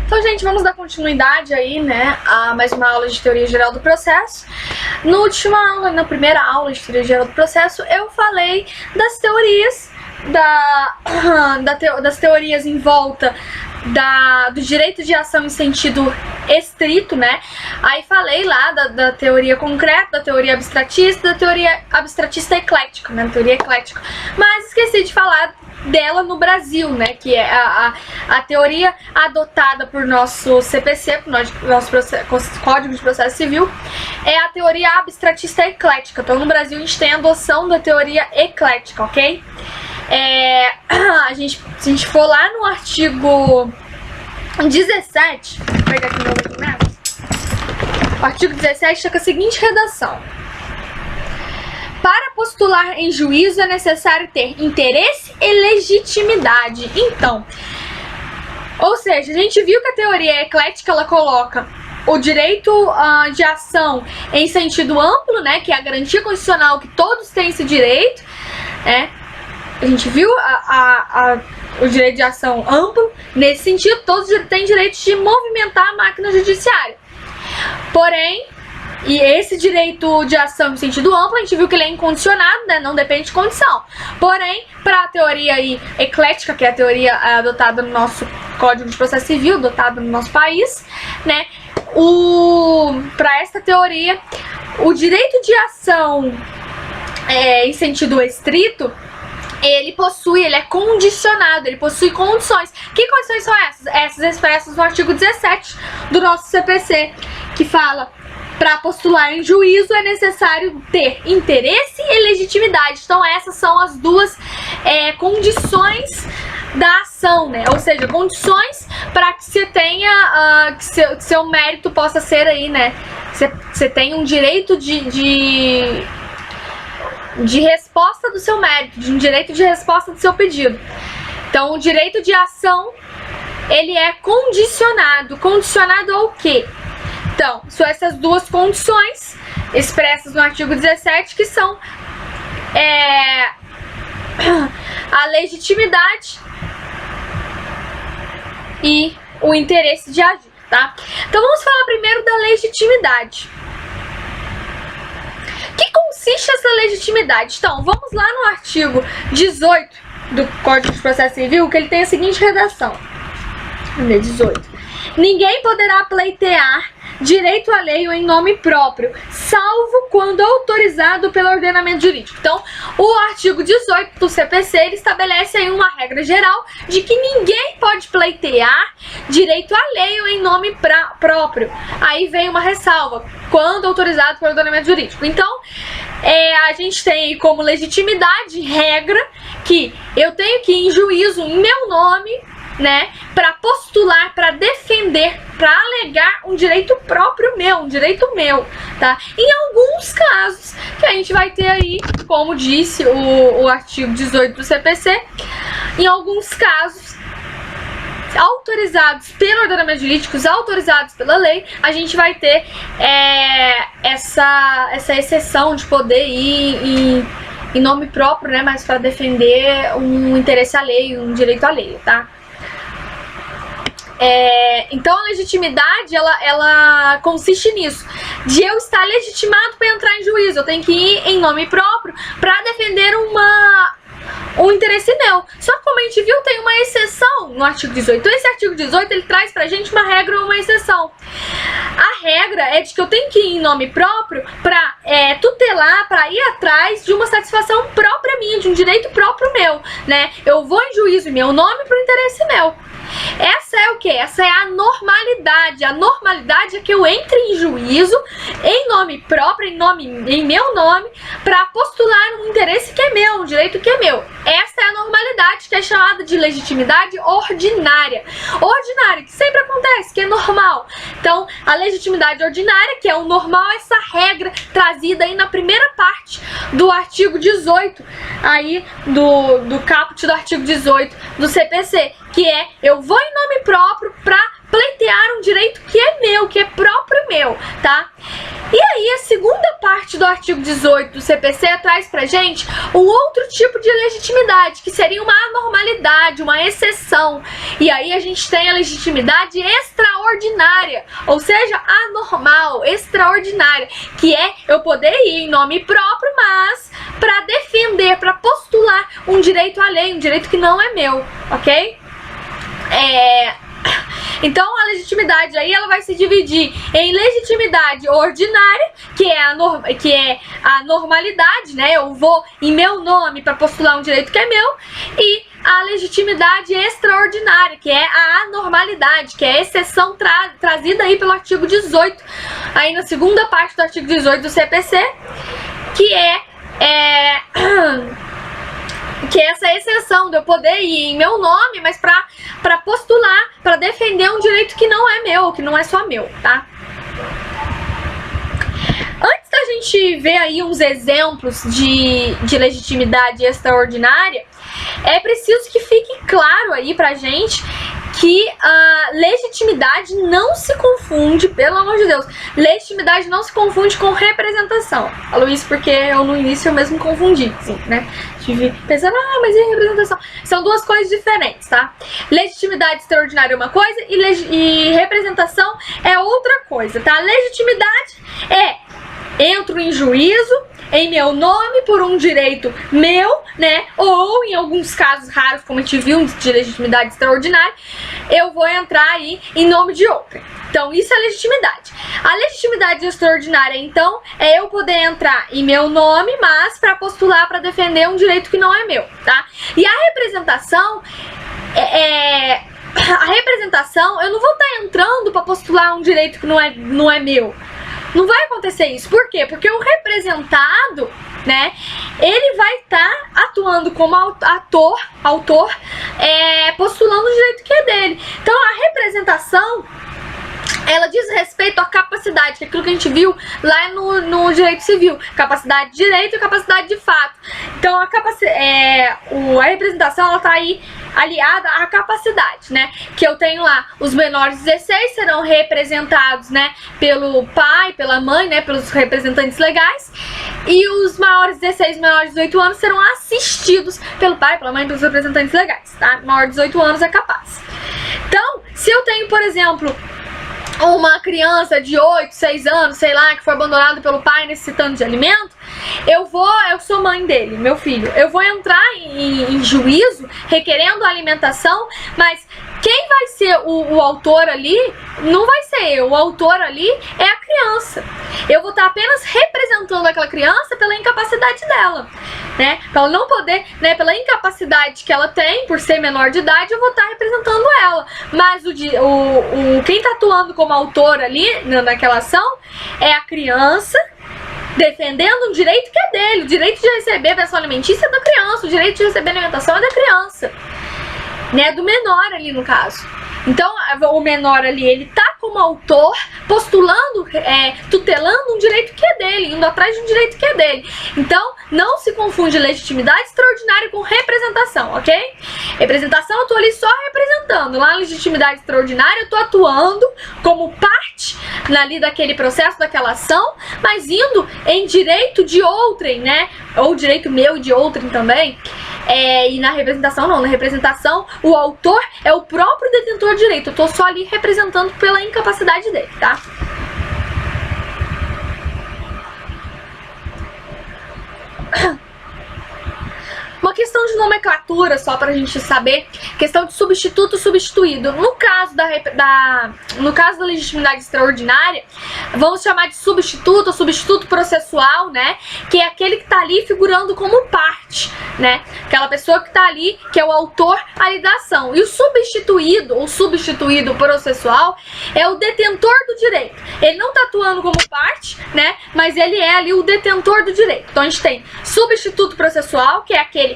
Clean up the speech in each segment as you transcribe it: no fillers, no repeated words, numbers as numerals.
Então, gente, vamos dar continuidade aí, né, a mais uma aula de teoria geral do processo. Na primeira aula de teoria geral do processo, eu falei das teorias, das teorias em volta do direito de ação em sentido estrito, né? Aí falei lá da teoria concreta, da teoria abstratista, da teoria abstratista eclética, né? Teoria eclética. Mas esqueci de falar dela no Brasil, né? Que é a teoria adotada por nosso CPC, por nosso Código de Processo Civil, é a teoria abstratista eclética. Então, no Brasil, a gente tem a adoção da teoria eclética, ok? Se a gente for lá no artigo 17, vou pegar aqui meu documento. O artigo 17 está com a seguinte redação: para postular em juízo é necessário ter interesse e legitimidade. Então, ou seja, a gente viu que a teoria eclética ela coloca o direito de ação em sentido amplo, né, que é a garantia constitucional que todos têm esse direito, né? A gente viu o direito de ação amplo, nesse sentido, todos têm direito de movimentar a máquina judiciária. Porém, e esse direito de ação em sentido amplo, a gente viu que ele é incondicionado, né? Não depende de condição. Porém, para a teoria aí eclética, que é a teoria adotada no nosso Código de Processo Civil, adotada no nosso país, né? Para esta teoria, o direito de ação em sentido estrito, ele é condicionado, ele possui condições. Que condições são essas? Essas expressas no artigo 17 do nosso CPC, que fala: para postular em juízo é necessário ter interesse e legitimidade. Então essas são as duas condições da ação, né? Ou seja, condições para que você tenha, que seu mérito possa ser aí, né? Você tenha um direito de resposta do seu mérito, de um direito de resposta do seu pedido. Então, o direito de ação, ele é condicionado. Condicionado ao quê? Então, são essas duas condições expressas no artigo 17, que são a legitimidade e o interesse de agir, tá? Então, vamos falar primeiro da legitimidade. Que consiste essa legitimidade? Então, vamos lá no artigo 18 do Código de Processo Civil, que ele tem a seguinte redação. 18. Ninguém poderá pleitear direito alheio em nome próprio, salvo quando autorizado pelo ordenamento jurídico. Então, o artigo 18 do CPC, ele estabelece aí uma regra geral de que ninguém pode pleitear direito alheio em nome próprio. Aí vem uma ressalva: quando autorizado pelo ordenamento jurídico. Então, a gente tem como legitimidade, regra, que eu tenho que ir em juízo em meu nome, né, para postular, para defender, para alegar um direito próprio meu, um direito meu, tá? Em alguns casos, que a gente vai ter aí, como disse o artigo 18 do CPC, em alguns casos autorizados pelo ordenamento jurídico, autorizados pela lei, a gente vai ter essa exceção de poder ir em nome próprio, né, mas para defender um interesse alheio, um direito alheio, tá? Então a legitimidade, ela consiste nisso, de eu estar legitimado para entrar em juízo. Eu tenho que ir em nome próprio para defender um interesse meu. Só que, como a gente viu, tem uma exceção no artigo 18. Então esse artigo 18, ele traz pra gente uma regra ou uma exceção. A regra é de que eu tenho que ir em nome próprio para tutelar, para ir atrás de uma satisfação própria minha, de um direito próprio meu, né? Eu vou em juízo em meu nome pro interesse meu. Essa é o que? Essa é a normalidade. A normalidade é que eu entre em juízo em nome próprio, em meu nome, para postular um interesse que é meu, um direito que é meu. Essa é a normalidade, que é chamada de legitimidade ordinária. Ordinária, que sempre acontece, que é normal. Então, a legitimidade ordinária, que é o normal, essa regra trazida aí na primeira parte do artigo 18, aí do caput do artigo 18 do CPC, que é: eu vou em nome próprio para pleitear um direito que é meu, que é próprio meu, tá? E aí a segunda parte do artigo 18 do CPC traz pra gente um outro tipo de legitimidade, que seria uma anormalidade, uma exceção. E aí a gente tem a legitimidade extraordinária, ou seja, anormal, extraordinária, que é eu poder ir em nome próprio, mas para defender, para postular um direito alheio, um direito que não é meu, ok? Então a legitimidade aí ela vai se dividir em legitimidade ordinária, que é a normalidade, né? Eu vou em meu nome para postular um direito que é meu, e a legitimidade extraordinária, que é a anormalidade, que é a exceção trazida aí pelo artigo 18, aí na segunda parte do artigo 18 do CPC, que é essa exceção de eu poder ir em meu nome, mas para postular, para defender um direito que não é meu, que não é só meu, tá? Antes da gente ver aí uns exemplos de legitimidade extraordinária, é preciso que fique claro aí pra gente que a legitimidade não se confunde, pelo amor de Deus, legitimidade não se confunde com representação. Falo isso porque eu no início eu mesmo confundi, assim, né? Estive pensando, mas e representação? São duas coisas diferentes, tá? Legitimidade extraordinária é uma coisa e representação é outra coisa, tá? Legitimidade entro em juízo em meu nome por um direito meu, né? Ou em alguns casos raros, como a gente viu, de legitimidade extraordinária, eu vou entrar aí em nome de outra. Então isso é legitimidade. A legitimidade extraordinária, então, é eu poder entrar em meu nome, mas para postular, para defender um direito que não é meu, tá? E a representação a representação, eu não vou estar entrando para postular um direito que não é meu. Não vai acontecer isso. Por quê? Porque o representado, né, ele vai estar atuando como autor, postulando o direito que é dele. Então a representação, ela diz respeito à capacidade, que é aquilo que a gente viu lá no direito civil, capacidade de direito e capacidade de fato. Então a representação, ela tá aí aliada à capacidade, né? Que eu tenho lá, os menores de 16 serão representados, né, pelo pai, pela mãe, né, pelos representantes legais, e os maiores de 16 e menores de 18 anos serão assistidos pelo pai, pela mãe, pelos representantes legais, tá? Maior de 18 anos é capaz. Então, se eu tenho, por exemplo, uma criança de 8, 6 anos, sei lá, que foi abandonada pelo pai necessitando de alimento, eu sou mãe dele, meu filho, eu vou entrar em juízo requerendo alimentação, mas quem vai ser o autor ali não vai ser eu, o autor ali é a criança. Eu vou estar apenas representando aquela criança pela incapacidade dela, né? Pra ela não poder, né, pela incapacidade que ela tem, por ser menor de idade, eu vou estar representando ela. Mas quem tá atuando como autor ali naquela ação é a criança, defendendo um direito que é dele. O direito de receber pensão alimentícia é da criança, o direito de receber alimentação é da criança, né, do menor ali no caso. Então o menor ali, ele tá como autor, postulando, tutelando um direito que é dele, indo atrás de um direito que é dele. Então não se confunde legitimidade extraordinária com representação, ok? Representação, eu tô ali só representando. Lá na legitimidade extraordinária, eu tô atuando como parte ali daquele processo, daquela ação, mas indo em direito de outrem, né? Ou direito meu e de outrem também. E na representação não, na representação o autor é o próprio detentor de direito, eu tô só ali representando pela incapacidade dele, tá? Uma questão de nomenclatura, só pra gente saber, questão de substituto e substituído. No caso da legitimidade extraordinária, vamos chamar de substituto ou substituto processual, né? Que é aquele que tá ali figurando como parte, né? Aquela pessoa que tá ali, que é o autor ali da ação. E o substituído ou substituído processual é o detentor do direito. Ele não tá atuando como parte, né? Mas ele é ali o detentor do direito. Então a gente tem substituto processual, que é aquele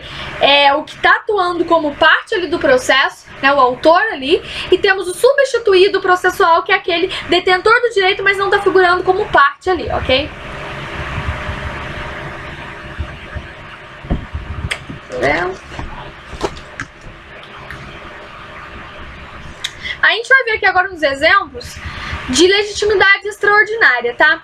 o que está atuando como parte ali do processo, né, o autor ali, e temos o substituído processual, que é aquele detentor do direito, mas não está figurando como parte ali, ok? gente vai ver aqui agora uns exemplos de legitimidade extraordinária, tá?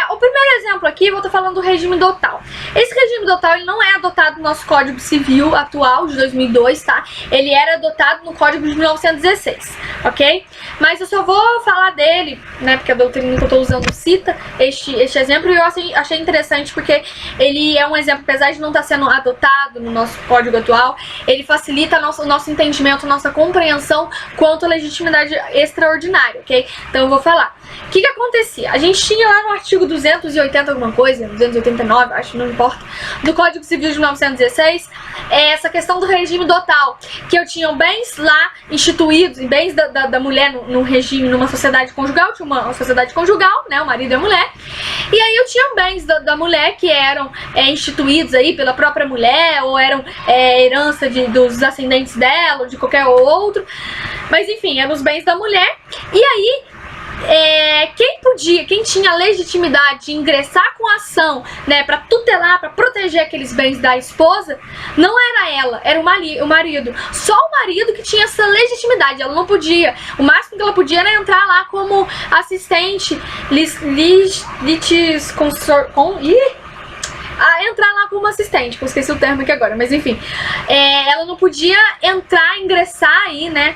O primeiro exemplo aqui, vou estar falando do regime dotal. Esse regime dotal, ele não é adotado no nosso Código Civil atual, de 2002, tá? Ele era adotado no Código de 1916, ok? Mas eu só vou falar dele, né, porque a doutrina que eu tô usando cita este exemplo, e eu achei interessante porque ele é um exemplo, apesar de não estar sendo adotado no nosso Código atual, ele facilita o nosso entendimento, nossa compreensão quanto à legitimidade extraordinária, ok? Então eu vou falar. O que acontecia? A gente tinha lá no artigo 280 alguma coisa, 289, acho, não importa, do Código Civil de 1916, essa questão do regime dotal, que eu tinha bens lá instituídos, e bens da mulher no regime, numa sociedade conjugal, tinha uma sociedade conjugal, né, o marido e a mulher, e aí eu tinha bens da mulher que eram instituídos aí pela própria mulher, ou eram herança dos ascendentes dela, ou de qualquer outro, mas enfim, eram os bens da mulher, e aí quem tinha legitimidade de ingressar com a ação, né, para tutelar, para proteger aqueles bens da esposa, não era ela, era o marido. Só o marido que tinha essa legitimidade. Ela não podia. O máximo que ela podia era entrar lá como assistente, entrar lá como assistente, que eu esqueci o termo aqui agora, mas enfim, ela não podia ingressar aí, né,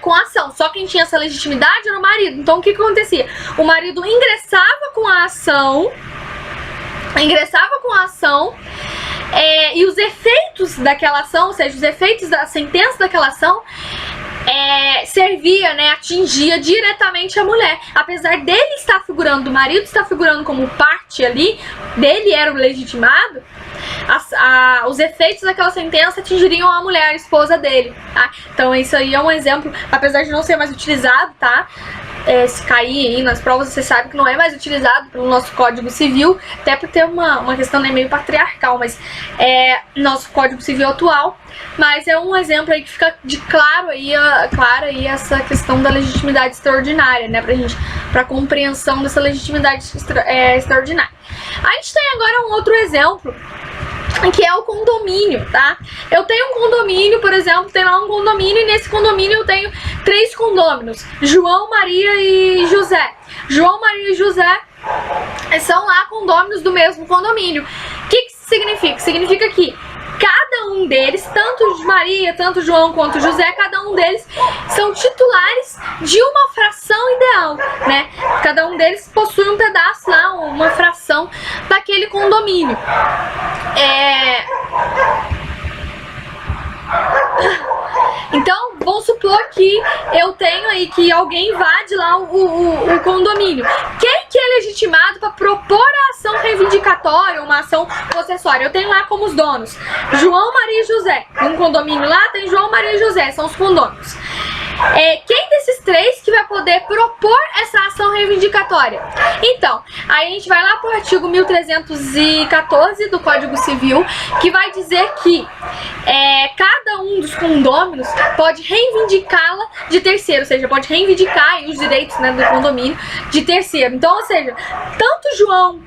com a ação. Só quem tinha essa legitimidade era o marido. Então o que acontecia? O marido ingressava com a ação, e os efeitos daquela ação, ou seja, os efeitos da sentença daquela ação, servia, né, atingia diretamente a mulher. Apesar dele estar figurando, do marido estar figurando como parte ali, dele era o legitimado, os efeitos daquela sentença atingiriam a mulher, a esposa dele, tá? Então isso aí é um exemplo, apesar de não ser mais utilizado, tá? Se cair aí nas provas, você sabe que não é mais utilizado pelo nosso Código Civil, até por ter uma questão, né, meio patriarcal, mas nosso Código Civil atual. Mas é um exemplo aí que fica clara aí essa questão da legitimidade extraordinária, né, pra compreensão dessa legitimidade extraordinária. A gente tem agora um outro exemplo, que é o condomínio, tá? Eu tenho um condomínio, por exemplo, tem lá um condomínio, e nesse condomínio eu tenho 3 condôminos, João, Maria e José. João, Maria e José são lá condôminos do mesmo condomínio. O que isso significa? Significa que cada um deles, tanto Maria, tanto João quanto José, cada um deles são titulares de uma fração ideal, né? Cada um deles possui um pedaço lá, uma fração daquele condomínio. Então, vamos supor que eu tenho aí que alguém invade lá o condomínio. Quem que é legitimado para propor a ação reivindicatória, uma ação possessória? Eu tenho lá como os donos João, Maria e José. Um condomínio lá tem João, Maria e José, são os condôminos. Quem desses 3 que vai poder propor essa ação reivindicatória? Então, aí a gente vai lá pro artigo 1314 do Código Civil, que vai dizer que cada um dos condôminos pode reivindicá-la de terceiro, ou seja, pode reivindicar os direitos, né, do condomínio de terceiro. Então, ou seja, tanto João,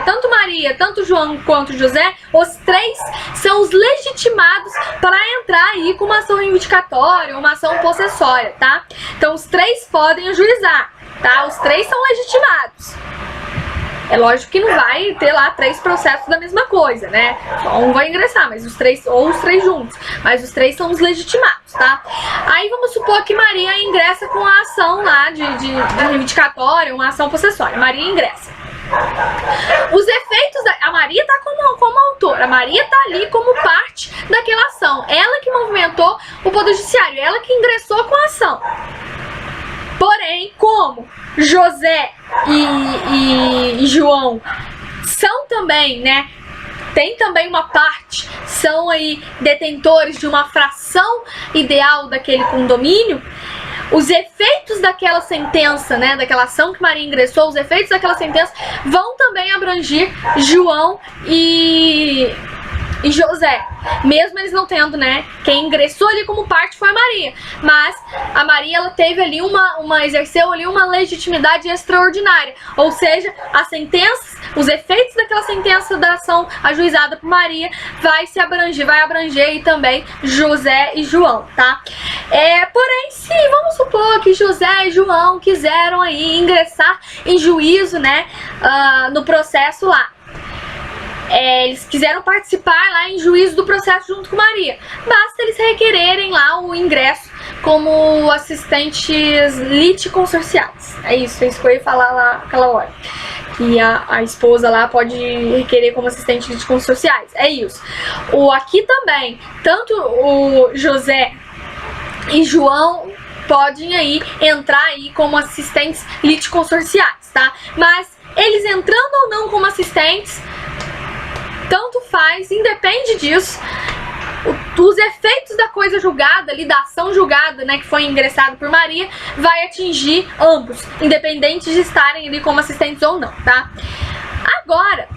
tanto Maria, tanto João quanto José, os 3 são os legitimados para entrar aí com uma ação reivindicatória, uma ação possessória, tá? Então os 3 podem ajuizar, tá? Os 3 são legitimados. É lógico que não vai ter lá 3 processos da mesma coisa, né? Só um vai ingressar, mas os 3, ou os 3 juntos, mas os 3 são os legitimados, tá? Aí vamos supor que Maria ingressa com a ação lá de reivindicatória, uma ação possessória. Maria ingressa. Os efeitos a Maria tá como autora, a Maria tá ali como parte daquela ação. Ela que movimentou o Poder Judiciário, ela que ingressou com a ação. Porém, como José e João são também, né, tem também uma parte, são aí detentores de uma fração ideal daquele condomínio, os efeitos daquela sentença, né, daquela ação que Maria ingressou, os efeitos daquela sentença vão também abranger João e e José. Mesmo eles não tendo, né, quem ingressou ali como parte foi a Maria. Mas a Maria, ela teve ali exerceu ali uma legitimidade extraordinária. Ou seja, as sentenças, os efeitos daquela sentença da ação ajuizada por Maria vai abranger e também José e João, tá? Porém, se vamos supor que José e João quiseram aí ingressar em juízo, né, no processo lá. Eles quiseram participar lá em juízo do processo junto com Maria. Basta eles requererem lá o ingresso como assistentes litisconsorciais. É isso que eu ia falar lá naquela hora. Que a esposa lá pode requerer como assistente litisconsorciais. É isso. Aqui também, tanto o José e João podem aí entrar aí como assistentes litisconsorciais, tá? Mas eles entrando ou não como assistentes, tanto faz, independe disso. Os efeitos da coisa julgada ali, da ação julgada, né, que foi ingressada por Maria, vai atingir ambos, independente de estarem ali como assistentes ou não, tá? Agora,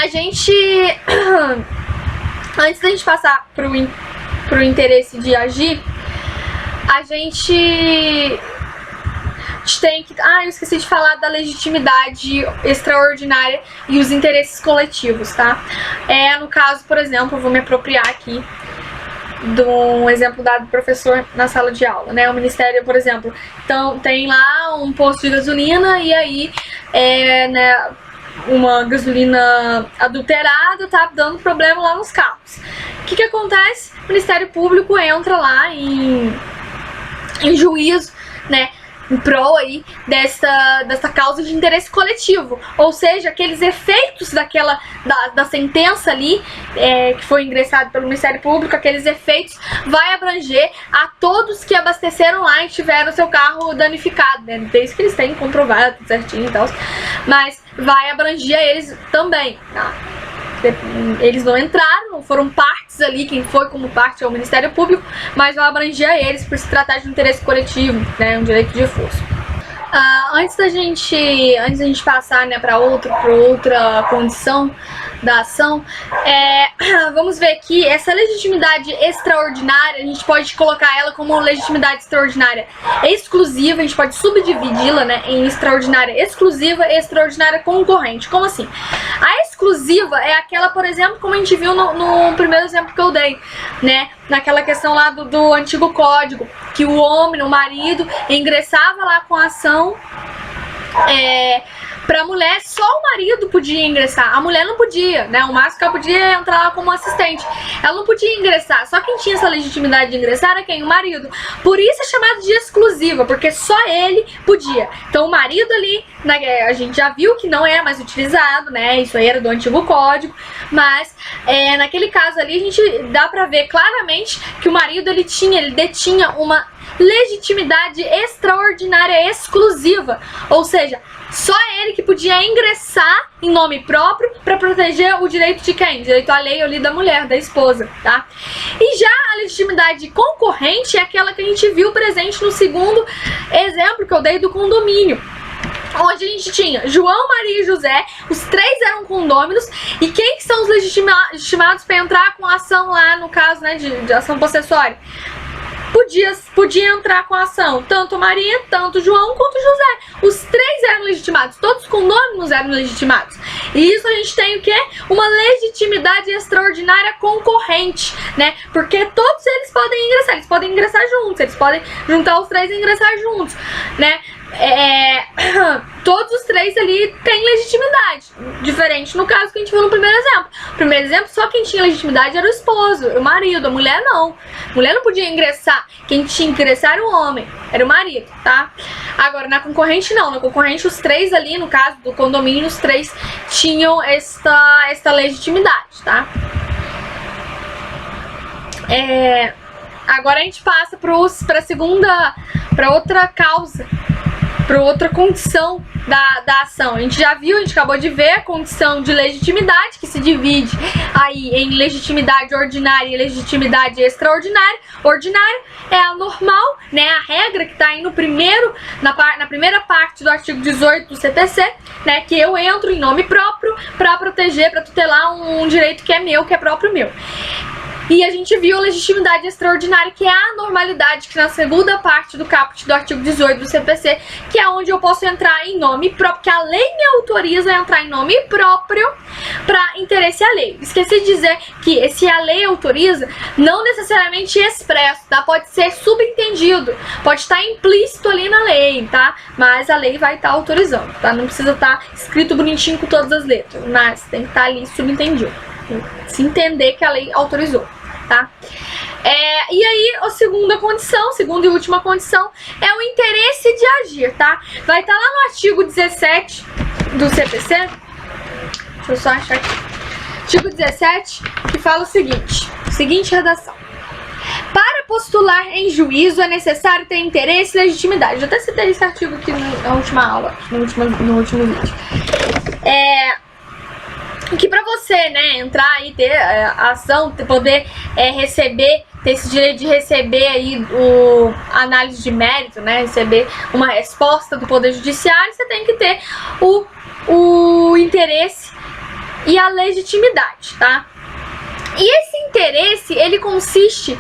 a gente, antes da gente passar pro interesse de agir, a gente tem que... eu esqueci de falar da legitimidade extraordinária e os interesses coletivos, tá? No caso, por exemplo, eu vou me apropriar aqui de um exemplo dado do professor na sala de aula, né? O Ministério, por exemplo, então tem lá um posto de gasolina e aí, né, uma gasolina adulterada tá dando problema lá nos carros. O que acontece? O Ministério Público entra lá em juízo, né, em prol aí dessa causa de interesse coletivo, ou seja, aqueles efeitos da sentença ali que foi ingressado pelo Ministério Público, aqueles efeitos vai abranger a todos que abasteceram lá e tiveram seu carro danificado, né? Desde que eles tenham comprovado tudo certinho e tal, mas vai abranger a eles também, tá? Eles não entraram, não foram partes ali, quem foi como parte é o Ministério Público, mas vai abranger a eles por se tratar de um interesse coletivo, né, um direito de força. Antes da gente passar, né, para outra condição da ação, vamos ver que essa legitimidade extraordinária, a gente pode colocar ela como legitimidade extraordinária exclusiva, a gente pode subdividi-la, né, em extraordinária exclusiva e extraordinária concorrente. Como assim? A exclusiva é aquela, por exemplo, como a gente viu no primeiro exemplo que eu dei, né, naquela questão lá do antigo código, que o homem, o marido, ingressava lá com a ação pra mulher, só o marido podia ingressar, a mulher não podia, né? O máximo que ela podia entrar lá como assistente, ela não podia ingressar, só quem tinha essa legitimidade de ingressar era quem? O marido. Por isso é chamado de exclusiva, porque só ele podia. Então o marido ali, né, a gente já viu que não é mais utilizado, né? Isso aí era do antigo código, mas naquele caso ali a gente dá pra ver claramente que o marido ele detinha uma legitimidade extraordinária exclusiva, ou seja, só ele que podia ingressar em nome próprio para proteger o direito de quem? Direito alheio ali da mulher, da esposa, tá? E já a legitimidade concorrente é aquela que a gente viu presente no segundo exemplo que eu dei do condomínio, onde a gente tinha João, Maria e José, os três eram condôminos, e quem que são os legitimados para entrar com a ação lá, no caso, né, de ação possessória? Podia entrar com a ação tanto Maria, tanto João quanto José. Os três eram legitimados, todos os condôminos eram legitimados. E isso a gente tem o quê? Uma legitimidade extraordinária concorrente, né? Porque todos eles podem ingressar juntos, eles podem juntar os três e ingressar juntos, né? Todos os três ali têm legitimidade, diferente no caso que a gente viu no primeiro exemplo. No primeiro exemplo, só quem tinha legitimidade era o esposo, o marido, a mulher não. A mulher não podia ingressar, quem tinha que ingressar era o homem, era o marido, tá? Agora, na concorrente não, na concorrente os três ali, no caso do condomínio, os três tinham esta legitimidade, tá? Agora a gente passa para outra causa para outra condição da ação. A gente já viu, a gente acabou de ver a condição de legitimidade, que se divide aí em legitimidade ordinária e legitimidade extraordinária. Ordinária é a normal, né, a regra que está aí na primeira parte do artigo 18 do CPC, né, que eu entro em nome próprio para proteger, para tutelar um direito que é meu, que é próprio meu. E a gente viu a legitimidade extraordinária, que é a anormalidade, que na segunda parte do caput do artigo 18 do CPC, que é onde eu posso entrar em nome próprio, que a lei me autoriza a entrar em nome próprio para interesse alheio. Esqueci de dizer que esse a lei autoriza não necessariamente expresso, tá? Pode ser subentendido, pode estar implícito ali na lei, tá? Mas a lei vai estar autorizando, tá? Não precisa estar escrito bonitinho com todas as letras, mas tem que estar ali subentendido. Se entender que a lei autorizou, tá? E aí, a segunda condição, segunda e última condição, é o interesse de agir, tá? Vai estar lá no artigo 17 do CPC. Deixa eu só achar aqui. Artigo 17, que fala o seguinte redação. Para postular em juízo é necessário ter interesse e legitimidade. Eu até citei esse artigo aqui na última aula, no último vídeo. Que pra você, né, entrar e ter a ação, poder receber, ter esse direito de receber aí a análise de mérito, né, receber uma resposta do Poder Judiciário, você tem que ter o interesse e a legitimidade, tá? E esse interesse, ele consiste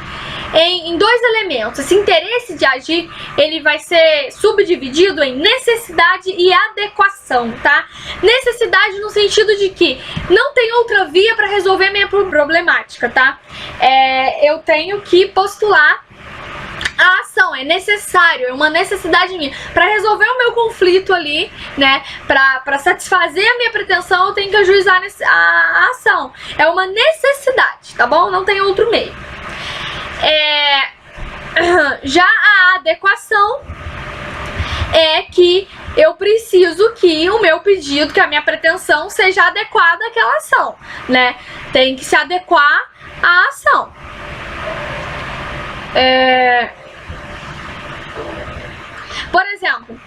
em dois elementos. Esse interesse de agir, ele vai ser subdividido em necessidade e adequação, tá? Necessidade no sentido de que não tem outra via para resolver a minha problemática, tá? Eu tenho que postular a ação, é necessário, é uma necessidade minha. Para resolver o meu conflito ali, né, para satisfazer a minha pretensão, eu tenho que ajuizar a ação. É uma necessidade, tá bom? Não tem outro meio. Já a adequação é que eu preciso que o meu pedido, que a minha pretensão seja adequada àquela ação, né? Tem que se adequar à ação. Por exemplo,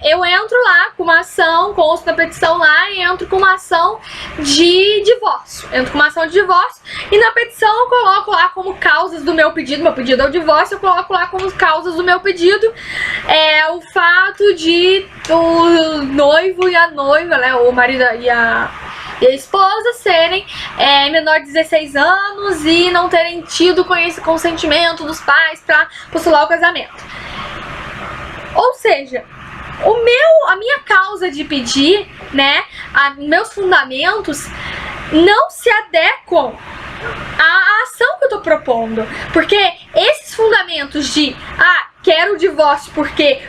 eu entro lá com uma ação, consto na petição lá e entro com uma ação de divórcio. Entro com uma ação de divórcio e na petição eu coloco lá como causas do meu pedido é o divórcio, eu coloco lá como causas do meu pedido o fato de o noivo e a noiva, né, o marido e a esposa serem menor de 16 anos e não terem tido consentimento dos pais para postular o casamento. Ou seja, a minha causa de pedir, né, meus fundamentos não se adequam à ação que eu tô propondo. Porque esses fundamentos de quero o divórcio porque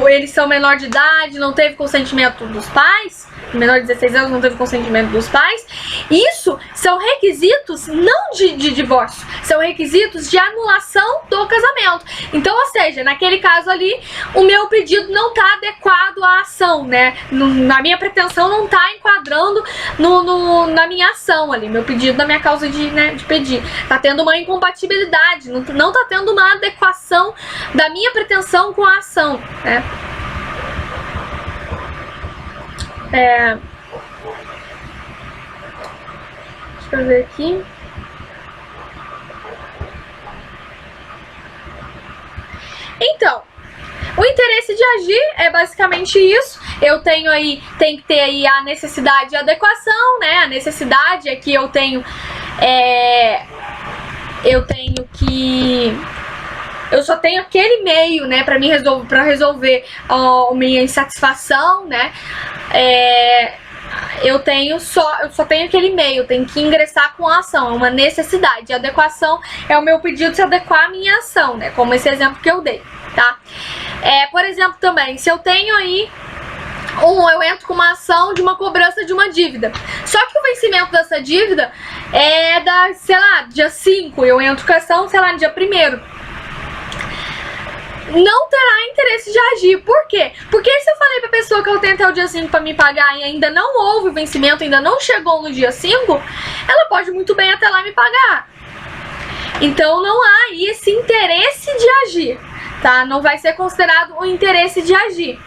eles são menor de idade, não teve consentimento dos pais, menor de 16 anos não teve consentimento dos pais, isso são requisitos não de divórcio, são requisitos de anulação do casamento. Então, ou seja, naquele caso ali, o meu pedido não está adequado à ação, né? Na minha pretensão não está enquadrando na minha ação ali, meu pedido, na minha causa de pedir. Tá tendo uma incompatibilidade, não tá tendo uma adequação da minha pretensão com a ação, né? Deixa eu ver aqui. Então, o interesse de agir é basicamente isso. Eu tenho aí, tem que ter aí a necessidade e a adequação, né? A necessidade é que eu tenho eu só tenho aquele meio, né, para resolver a minha insatisfação, né? Eu só tenho aquele meio, eu tenho que ingressar com a ação, é uma necessidade. A adequação é o meu pedido de se adequar à minha ação, né? Como esse exemplo que eu dei, tá? Por exemplo, também, se eu tenho aí eu entro com uma ação de uma cobrança de uma dívida. Só que o vencimento dessa dívida é sei lá, dia 5, eu entro com a ação, sei lá, no dia 1º. Não terá interesse de agir. Por quê? Porque se eu falei pra pessoa que eu tenho até o dia 5 pra me pagar e ainda não houve o vencimento, ainda não chegou no dia 5, ela pode muito bem até lá me pagar. Então não há esse interesse de agir, tá? Não vai ser considerado o interesse de agir,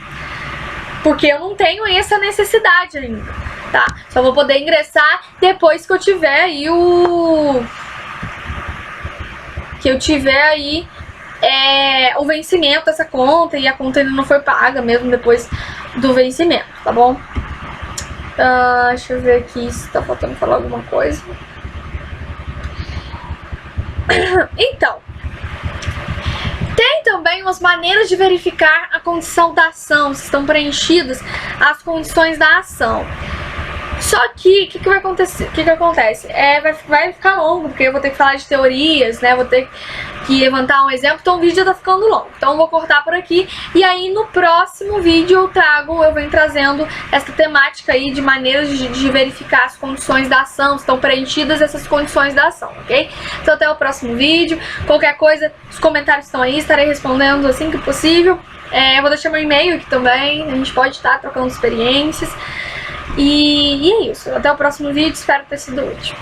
porque eu não tenho essa necessidade ainda, tá? Só vou poder ingressar depois que eu tiver aí o vencimento dessa conta, e a conta ainda não foi paga mesmo depois do vencimento, tá bom? Deixa eu ver aqui se tá faltando falar alguma coisa. Então, tem também umas maneiras de verificar a condição da ação, se estão preenchidas as condições da ação. Só que, o que vai acontecer? O que acontece? Vai ficar longo, porque eu vou ter que falar de teorias, né? Vou ter que levantar um exemplo, então o vídeo já tá ficando longo. Então eu vou cortar por aqui, e aí no próximo vídeo eu venho trazendo essa temática aí de maneiras de verificar as condições da ação, se estão preenchidas essas condições da ação, ok? Então até o próximo vídeo. Qualquer coisa, os comentários estão aí, estarei respondendo assim que possível. Eu vou deixar meu e-mail aqui também, a gente pode estar trocando experiências. E é isso. Até o próximo vídeo. Espero ter sido útil.